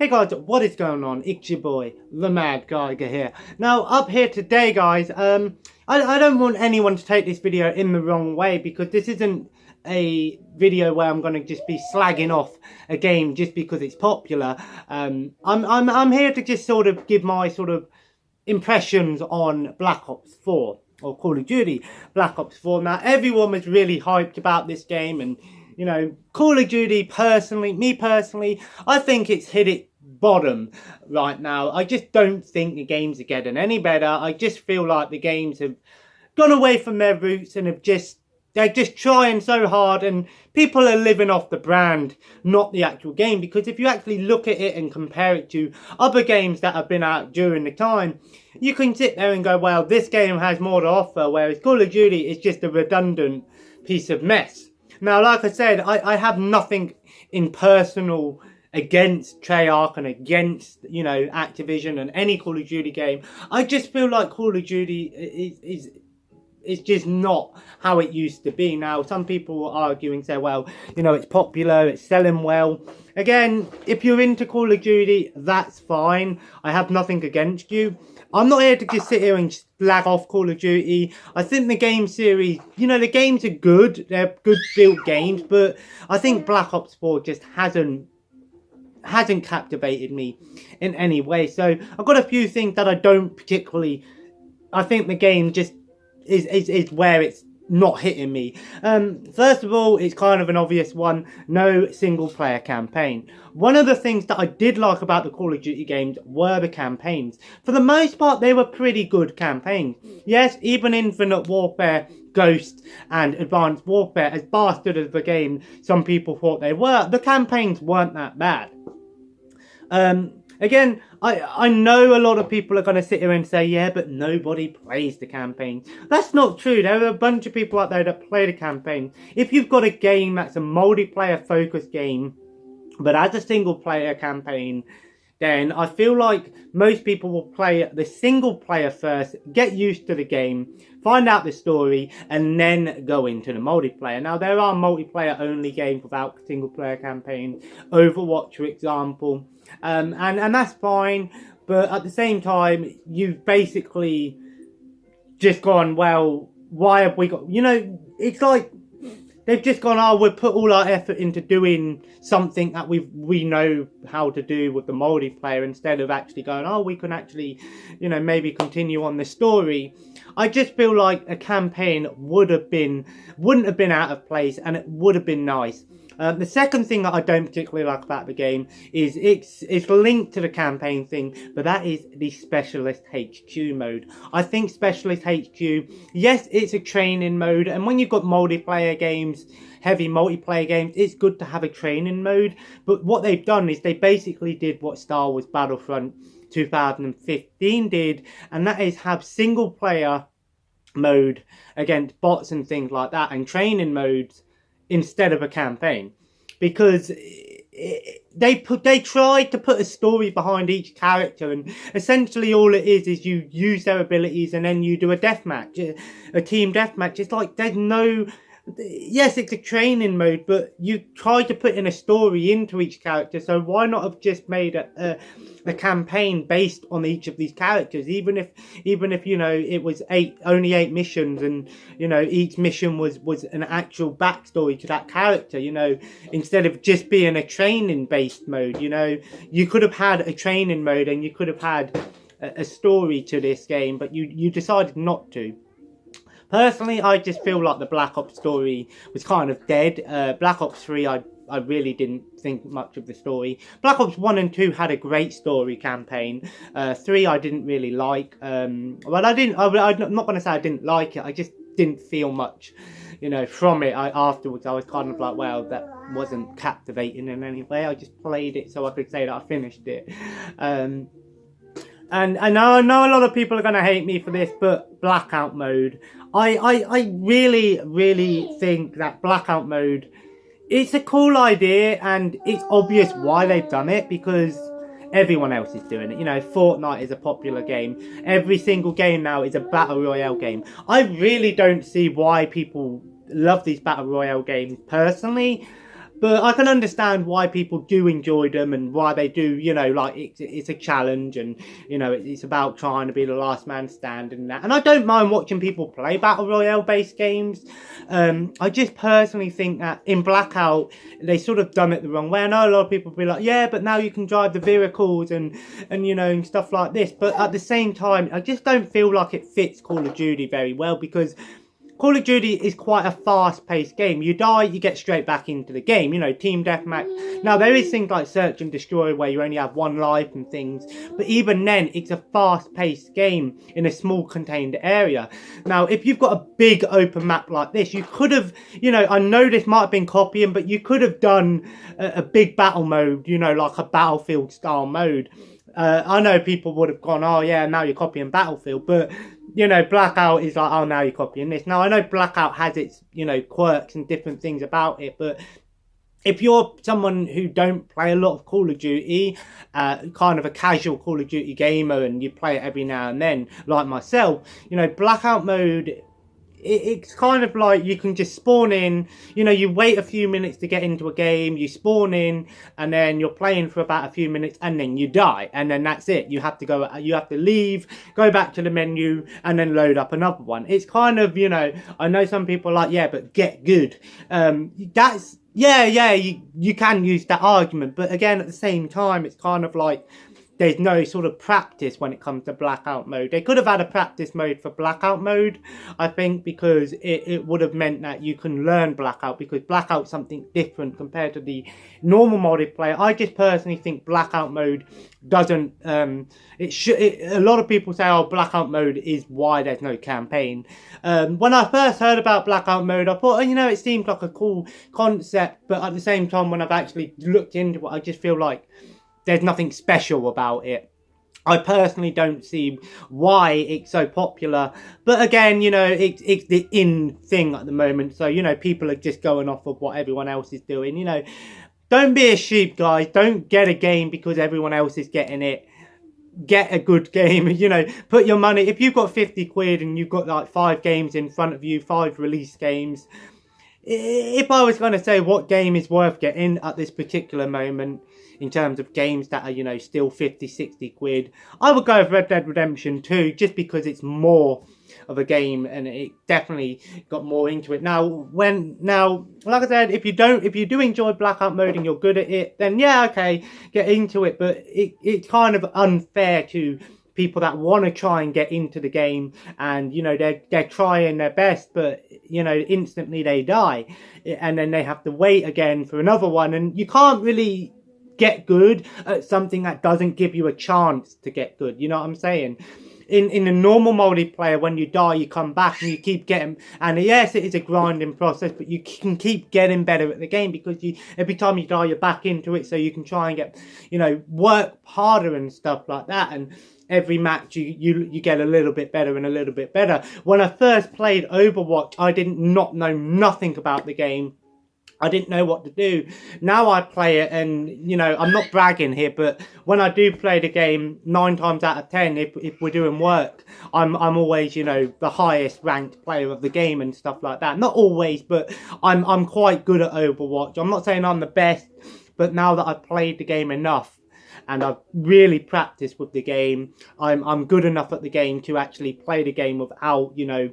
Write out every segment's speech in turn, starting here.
Hey guys, what is going on? It's your boy, the Mad Geiger here. Now, up here today, guys, I don't want anyone to take this video in the wrong way, because this isn't a video where I'm going to just be slagging off a game just because it's popular. I'm here to just sort of give my sort of impressions on Black Ops 4, or Call of Duty Black Ops 4. Now, everyone was really hyped about this game, and you know, Call of Duty, me personally, I think it's hit its bottom right now. I just don't think the games are getting any better. I just feel like the games have gone away from their roots and they're just trying so hard, and people are living off the brand, not the actual game. Because if you actually look at it and compare it to other games that have been out during the time, you can sit there and go, well, this game has more to offer, whereas Call of Duty is just a redundant piece of mess. Now, like I said, I have nothing in personal against Treyarch and against, you know, Activision and any Call of Duty game. I just feel like Call of Duty is just not how it used to be. Now, some people will argue and say, well, you know, it's popular, it's selling well. Again, if you're into Call of Duty, that's fine. I have nothing against you. I'm not here to just sit here and slag off Call of Duty. I think the game series, you know, the games are good. They're good built games, but I think Black Ops 4 just hasn't captivated me in any way. So I've got a few things that I don't particularly. I think the game just is where it's not hitting me. First of all, it's kind of an obvious one: no single player campaign. One of the things that I did like about the Call of Duty games were the campaigns. For the most part, they were pretty good campaigns. Yes, even Infinite Warfare, Ghost and Advanced Warfare, as bastard as the game some people thought they were, the campaigns weren't that bad. Again, I know a lot of people are going to sit here and say, yeah, but nobody plays the campaign. That's not true. There are a bunch of people out there that play the campaign. If you've got a game that's a multiplayer focused game, but as a single player campaign, then I feel like most people will play the single player first, get used to the game, find out the story, and then go into the multiplayer. Now, there are multiplayer only games without single player campaigns. Overwatch, for example. And that's fine, but at the same time, you've basically just gone, well, why have we got, you know, it's like they've just gone, oh, we'll put all our effort into doing something that we know how to do with the multiplayer, instead of actually going, oh, we can actually, you know, maybe continue on the story. I just feel like a campaign wouldn't have been out of place, and it would have been nice. The second thing that I don't particularly like about the game is it's linked to the campaign thing, but that is the Specialist HQ mode. I think Specialist HQ, yes, it's a training mode, and when you've got multiplayer games, heavy multiplayer games, it's good to have a training mode. But what they've done is they basically did what Star Wars Battlefront 2015 did, and that is have single player mode against bots and things like that, and training modes instead of a campaign, because they tried to put a story behind each character, and essentially all it is you use their abilities and then you do a deathmatch, a team deathmatch. It's like there's no. Yes, it's a training mode, but you try to put in a story into each character, so why not have just made a campaign based on each of these characters, even if you know it was only 8 missions, and you know each mission was an actual backstory to that character, you know, instead of just being a training based mode. You know, you could have had a training mode and you could have had a story to this game, but you decided not to. Personally, I just feel like the Black Ops story was kind of dead. Black Ops 3, I really didn't think much of the story. Black Ops 1 and 2 had a great story campaign. 3 I didn't really like. Well, I'm not going to say I didn't like it. I just didn't feel much, you know, from it. Afterwards, I was kind of like, well, that wasn't captivating in any way. I just played it so I could say that I finished it. And I know a lot of people are going to hate me for this, but Blackout mode, I really think that Blackout mode, it's a cool idea, and it's obvious why they've done it, because everyone else is doing it. You know, Fortnite is a popular game. Every single game now is a Battle Royale game. I really don't see why people love these Battle Royale games, personally. But I can understand why people do enjoy them and why they do, you know, like it's a challenge and, you know, it's about trying to be the last man standing and that. And I don't mind watching people play Battle Royale based games. I just personally think that in Blackout, they sort of done it the wrong way. I know a lot of people be like, yeah, but now you can drive the vehicles and you know, and stuff like this. But at the same time, I just don't feel like it fits Call of Duty very well because Call of Duty is quite a fast-paced game. You die, you get straight back into the game. You know, team deathmatch. Now, there is things like Search and Destroy where you only have one life and things. But even then, it's a fast-paced game in a small contained area. Now, if you've got a big open map like this, you could have, you know, I know this might have been copying, but you could have done a big battle mode, you know, like a Battlefield-style mode. I know people would have gone, oh yeah, now you're copying Battlefield, but, you know, Blackout is like, oh, now you're copying this. Now, I know Blackout has its, you know, quirks and different things about it, but if you're someone who don't play a lot of Call of Duty, kind of a casual Call of Duty gamer, and you play it every now and then, like myself, you know, Blackout mode, it's kind of like you can just spawn in, you know, you wait a few minutes to get into a game, you spawn in, and then you're playing for about a few minutes, and then you die, and then that's it. You have to leave, go back to the menu, and then load up another one. It's kind of, you know, I know some people are like, yeah, but get good. That's, yeah, you can use that argument, but again, at the same time, it's kind of like, there's no sort of practice when it comes to Blackout mode. They could have had a practice mode for Blackout mode, I think, because it would have meant that you can learn Blackout, because Blackout's something different compared to the normal multiplayer. I just personally think Blackout mode doesn't, a lot of people say, oh, Blackout mode is why there's no campaign. When I first heard about Blackout mode, I thought, oh, you know, it seemed like a cool concept, but at the same time, when I've actually looked into it, I just feel like there's nothing special about it. I personally don't see why it's so popular. But again, you know, it's the in thing at the moment. So, you know, people are just going off of what everyone else is doing. You know, don't be a sheep, guys. Don't get a game because everyone else is getting it. Get a good game, you know, put your money. If you've got 50 quid and you've got like 5 games in front of you, 5 release games. If I was going to say what game is worth getting at this particular moment, in terms of games that are, you know, still 50, 60 quid, I would go with Red Dead Redemption 2, just because it's more of a game and it definitely got more into it. Now, like I said, if you do enjoy Blackout mode and you're good at it, then yeah, okay, get into it, but it's kind of unfair to people that want to try and get into the game, and you know they're trying their best, but you know instantly they die, and then they have to wait again for another one, and you can't really get good at something that doesn't give you a chance to get good. You know what I'm saying? In a normal multiplayer, when you die, you come back and you keep getting, and yes, it is a grinding process, but you can keep getting better at the game, because every time you die, you're back into it, so you can try and get, you know, work harder and stuff like that, and every match you get a little bit better and a little bit better. When I first played Overwatch, I did not know nothing about the game. I didn't know what to do. Now I play it, and you know, I'm not bragging here, but when I do play the game, 9 times out of 10, if we're doing work, I'm always, you know, the highest ranked player of the game and stuff like that. Not always, but I'm quite good at Overwatch. I'm not saying I'm the best, but now that I've played the game enough and I've really practiced with the game, I'm good enough at the game to actually play the game without, you know,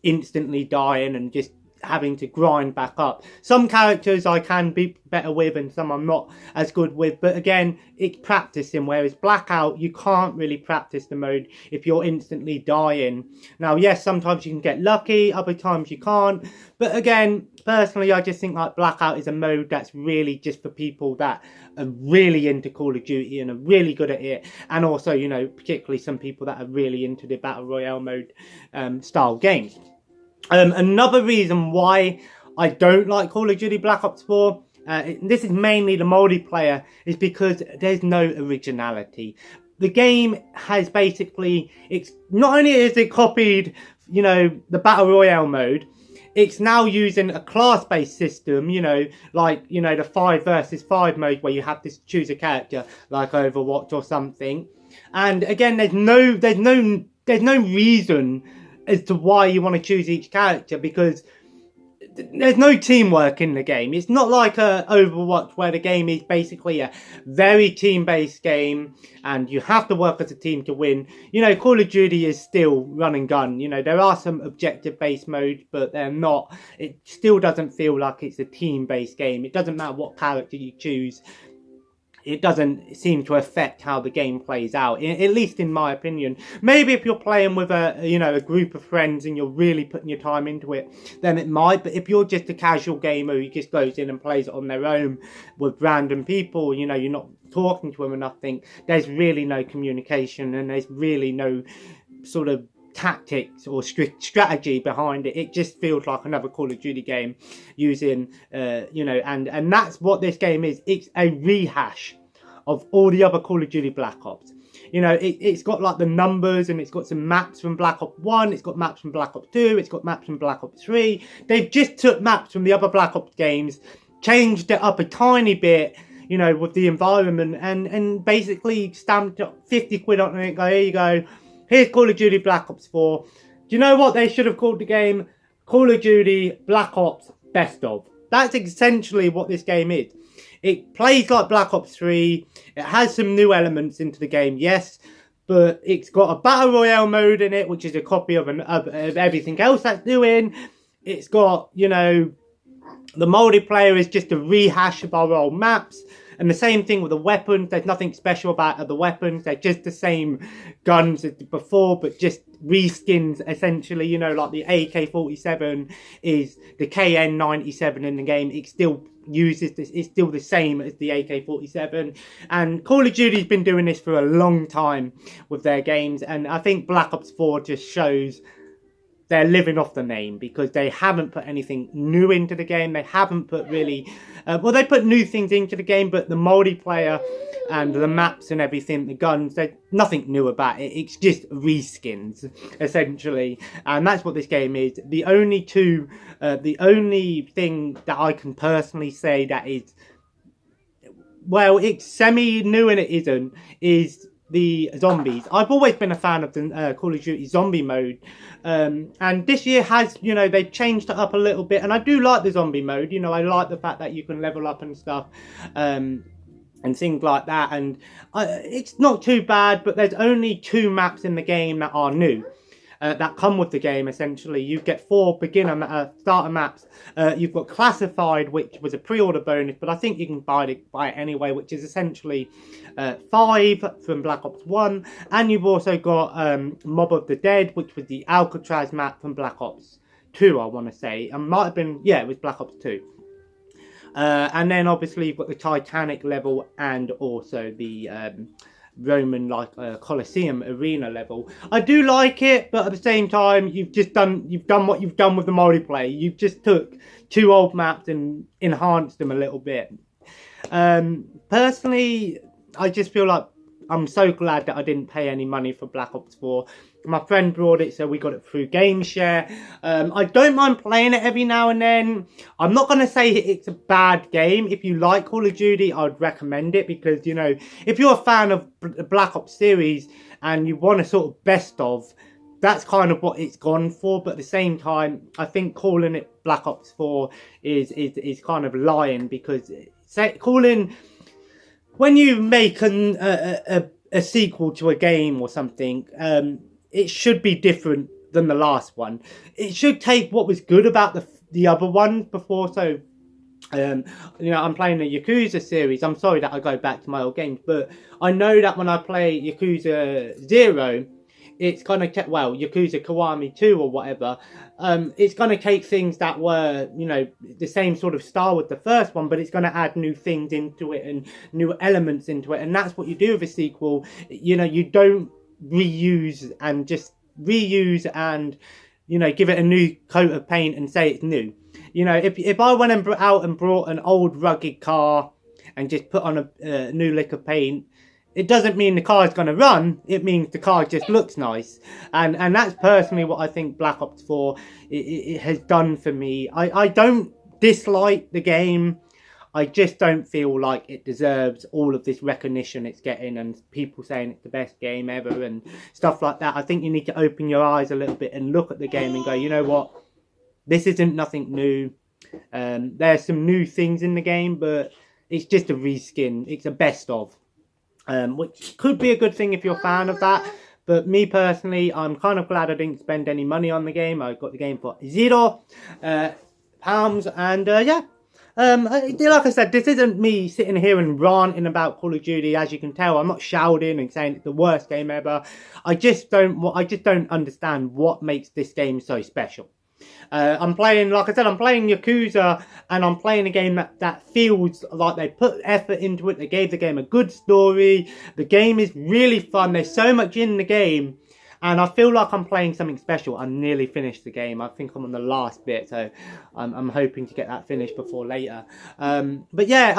instantly dying and just having to grind back up. Some characters I can be better with and some I'm not as good with, but again, it's practicing, whereas Blackout, you can't really practice the mode if you're instantly dying. Now yes, sometimes you can get lucky, other times you can't, but again, personally I just think like Blackout is a mode that's really just for people that are really into Call of Duty and are really good at it, and also, you know, particularly some people that are really into the Battle Royale mode style games. Another reason why I don't like Call of Duty Black Ops 4, this is mainly the multiplayer, is because there's no originality. The game has basically, it's not only is it copied, you know, the Battle Royale mode, it's now using a class-based system, you know, like, you know, the 5 versus 5 mode where you have to choose a character, like Overwatch or something. And again, there's no reason as to why you want to choose each character, because there's no teamwork in the game. It's not like Overwatch, where the game is basically a very team-based game and you have to work as a team to win. You know, Call of Duty is still run and gun. You know, there are some objective-based modes, but they're not. It still doesn't feel like it's a team-based game. It doesn't matter what character you choose. It doesn't seem to affect how the game plays out, at least in my opinion. Maybe if you're playing with a group of friends and you're really putting your time into it, then it might. But if you're just a casual gamer who just goes in and plays it on their own with random people, you know, you're not talking to them or nothing, there's really no communication and there's really no sort of tactics or strategy behind it. It just feels like another Call of Duty game using and that's what this game is. It's a rehash of all the other Call of Duty Black Ops. You know, it's got like the numbers and it's got some maps from Black Ops 1, it's got maps from Black Ops 2, it's got maps from Black Ops 3. They've just took maps from the other Black Ops games, changed it up a tiny bit, you know, with the environment and basically stamped 50 quid on it. Go, here you go. Here's Call of Duty Black Ops 4. Do you know what they should have called the game? Call of Duty Black Ops Best Of. That's essentially what this game is. It plays like Black Ops 3. It has some new elements into the game, yes. But it's got a Battle Royale mode in it, which is a copy of everything else that's doing. It's got, you know, the multiplayer is just a rehash of our old maps. And the same thing with the weapons. There's nothing special about the weapons. They're just the same guns as before, but just reskins, essentially. You know, like the AK-47 is the KN-97 in the game. It still uses this. It's still the same as the AK-47. And Call of Duty's been doing this for a long time with their games. And I think Black Ops 4 just shows they're living off the name, because they haven't put anything new into the game. They haven't put really... they put new things into the game, but the multiplayer and the maps and everything, the guns, there's nothing new about it. It's just reskins, essentially. And that's what this game is. The only thing that I can personally say that is... well, it's semi-new and it isn't, is the zombies. I've always been a fan of the Call of Duty zombie mode, and this year has, you know, they've changed it up a little bit, and I do like the zombie mode. You know, I like the fact that you can level up and stuff, and things like that, and it's not too bad. But there's only 2 maps in the game that are new, that come with the game. Essentially, you get 4 beginner starter maps. You've got Classified, which was a pre-order bonus, but I think you can buy it anyway, which is essentially 5 from Black Ops 1, and you've also got Mob of the Dead, which was the Alcatraz map from Black Ops 2, I want to say. It might have been, yeah, it was Black Ops 2. And then obviously you've got the Titanic level and also the Roman Colosseum arena level. I do like it, but at the same time, you've done what you've done with the multiplayer. You've just took 2 old maps and enhanced them a little bit. Personally, I just feel like I'm so glad that I didn't pay any money for Black Ops 4. My friend brought it, so we got it through GameShare. I don't mind playing it every now and then. I'm not going to say it's a bad game. If you like Call of Duty, I'd recommend it, because, you know, if you're a fan of the Black Ops series and you want a sort of best of, that's kind of what it's gone for. But at the same time, I think calling it Black Ops 4 is kind of lying, because when you make a sequel to a game or something, it should be different than the last one. It should take what was good about the other ones before. So, you know, I'm playing the Yakuza series. I'm sorry that I go back to my old games, but I know that when I play Yakuza 0, it's going to take, well, Yakuza Kiwami 2 or whatever, it's going to take things that were, you know, the same sort of style with the first one, but it's going to add new things into it and new elements into it. And that's what you do with a sequel. You know, you don't reuse and, you know, give it a new coat of paint and say it's new. You know, if I went out and brought an old rugged car and just put on a new lick of paint, it doesn't mean the car is going to run. It means the car just looks nice. And that's personally what I think Black Ops 4 it has done for me. I don't dislike the game. I just don't feel like it deserves all of this recognition it's getting and people saying it's the best game ever and stuff like that. I think you need to open your eyes a little bit and look at the game and go, you know what? This isn't nothing new. There's some new things in the game, but it's just a reskin. It's a best of, which could be a good thing if you're a fan of that. But me personally, I'm kind of glad I didn't spend any money on the game. I got the game for £0, and yeah. Like I said, this isn't me sitting here and ranting about Call of Duty. As you can tell, I'm not shouting and saying it's the worst game ever. I just don't understand what makes this game so special. I'm playing, like I said, I'm playing Yakuza, and I'm playing a game that feels like they put effort into it. They gave the game a good story. The game is really fun. There's so much in the game, and I feel like I'm playing something special. I'm nearly finished the game. I think I'm on the last bit, so I'm hoping to get that finished before later. But yeah,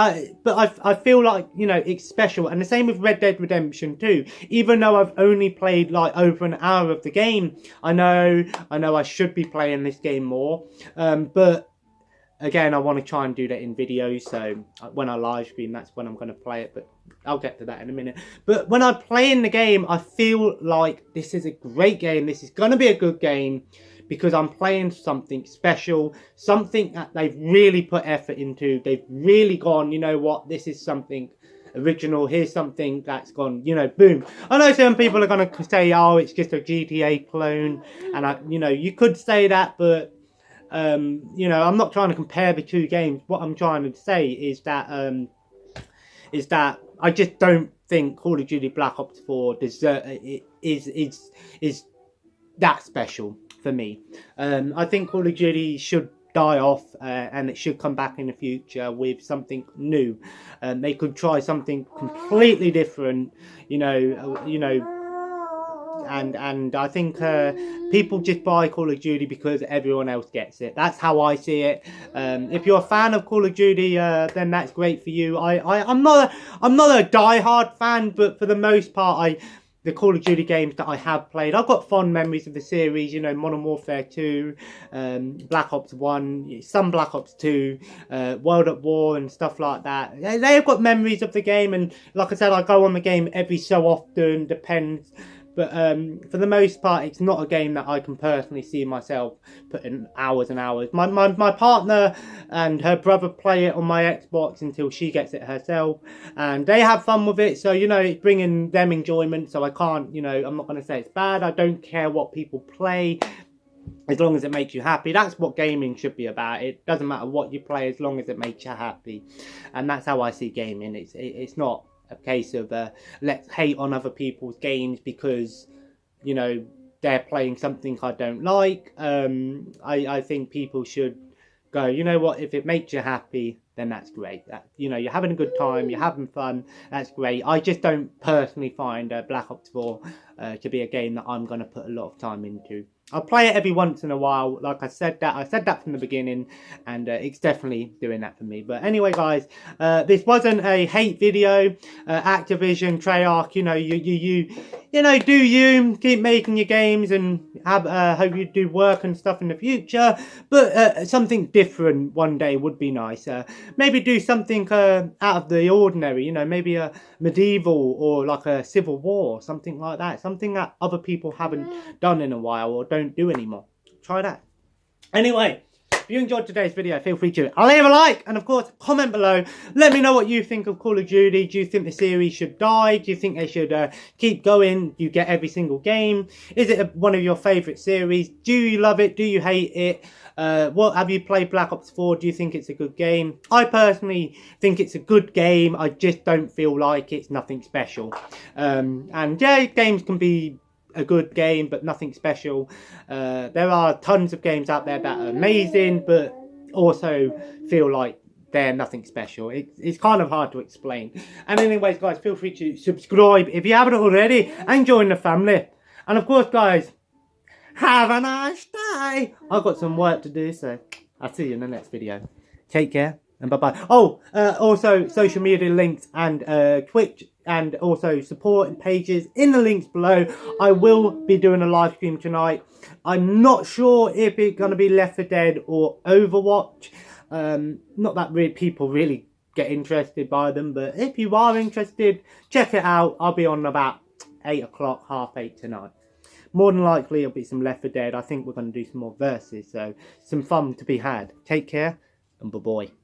I feel like, you know, it's special. And the same with Red Dead Redemption 2. Even though I've only played like over an hour of the game, I know I should be playing this game more. But again, I want to try and do that in videos, so when I live stream, that's when I'm going to play it, but I'll get to that in a minute. But when I play in the game, I feel like this is a great game. This is going to be a good game because I'm playing something special, something that they've really put effort into. They've really gone, you know what, this is something original. Here's something that's gone, you know, boom. I know some people are going to say, oh, it's just a GTA clone, and you know, you could say that, but you know, I'm not trying to compare the two games. What I'm trying to say is that I just don't think Call of Duty Black Ops 4 is that special for me. I think Call of Duty should die off, and it should come back in the future with something new. They could try something completely different, you know. And I think people just buy Call of Duty because everyone else gets it. That's how I see it. If you're a fan of Call of Duty, then that's great for you. I'm not a die-hard fan, but for the most part, the Call of Duty games that I have played, I've got fond memories of the series. You know, Modern Warfare 2, Black Ops 1, some Black Ops 2, World at War and stuff like that. They've got memories of the game, and like I said, I go on the game every so often, depends. But for the most part, it's not a game that I can personally see myself putting hours and hours. My partner and her brother play it on my Xbox until she gets it herself. And they have fun with it. So, you know, it's bringing them enjoyment. So I can't, you know, I'm not going to say it's bad. I don't care what people play, as long as it makes you happy. That's what gaming should be about. It doesn't matter what you play as long as it makes you happy. And that's how I see gaming. It's not a case of let's hate on other people's games because, you know, they're playing something I don't like. I think people should go, you know what, if it makes you happy, then that's great. You know, you're having a good time, you're having fun, that's great. I just don't personally find Black Ops 4 to be a game that I'm going to put a lot of time into. I'll play it every once in a while. Like I said that from the beginning, and it's definitely doing that for me. But anyway, guys, this wasn't a hate video. Activision, Treyarch, you know, you know, do you keep making your games and hope you do work and stuff in the future. But something different one day would be nice. Maybe do something out of the ordinary. You know, maybe a medieval or like a civil war, something like that. Something that other people haven't done in a while or don't do anymore. Try that. Anyway, if you enjoyed today's video, feel free to leave a like, and of course comment below. Let me know what you think of Call of Duty. Do you think the series should die? Do you think they should keep going? Do you get every single game? Is it one of your favourite series? Do you love it? Do you hate it? What have you played Black Ops 4? Do you think it's a good game? I personally think it's a good game. I just don't feel like it's nothing special. And yeah, games can be a good game, but nothing special. There are tons of games out there that are amazing, but also feel like they're nothing special. It's kind of hard to explain. And anyways, guys, feel free to subscribe if you haven't already, and join the family. And of course, guys, have a nice day. I've got some work to do, so I'll see you in the next video. Take care, and bye-bye. Oh, also social media links and Twitch and also support pages in the links below. I will be doing a live stream tonight. I'm not sure if it's going to be Left 4 Dead or Overwatch. Not that people really get interested by them, but if you are interested, check it out. I'll be on about 8 o'clock, 8:30 tonight. More than likely, it'll be some Left 4 Dead. I think we're going to do some more verses, so some fun to be had. Take care, and bye-bye.